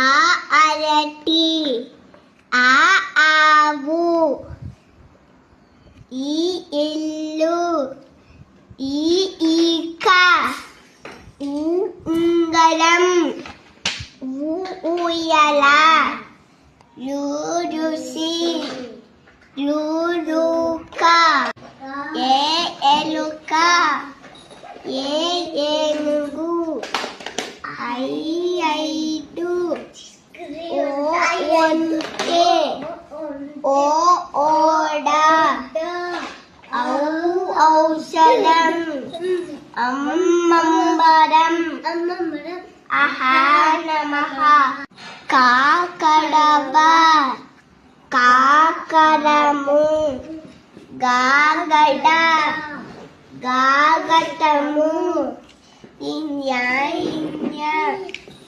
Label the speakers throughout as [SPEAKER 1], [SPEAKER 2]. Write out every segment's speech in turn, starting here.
[SPEAKER 1] ఆ అరటి, ఆ ఆవు, ఈ ఇల్లు, ఈ ఈక, ఉంగరం, ఊయల, రుసి, రుక, ఎలుక, ఏనుగు, ఐదు, ఒంటె, ఓడ, ఔషధం, అమ్మంబరం, అహా నమః, కాకడవ, కాకరము, గాగడ, గాగటము,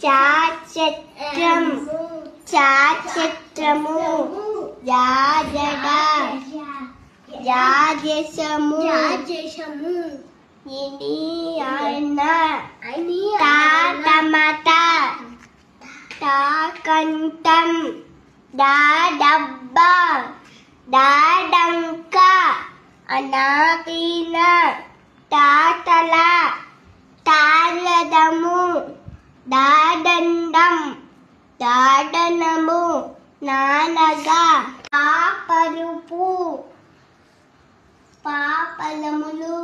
[SPEAKER 1] చాచత్రం, చాచత్రము, జాజడ, జాజసము, టమాట, టాకంఠం, డబ్బ, డంక, అనాకీన, టాటల, తారదము, దాదండం, దాడనము, నానగ, పాపరుపు, పాపలములు,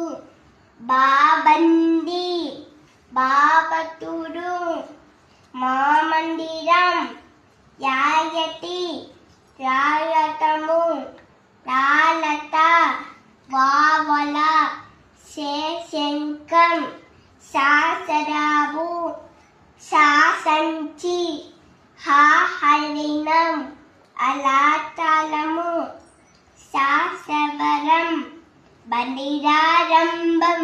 [SPEAKER 1] బాబంది, బాపతుడు, మామందిరం, యాయతి, రాయతము, రాలత, వావల, శంఖం, శాసరావు, శాసంచి, హరిణం, అలాతలము, శాసవరం, బలిరారంభం.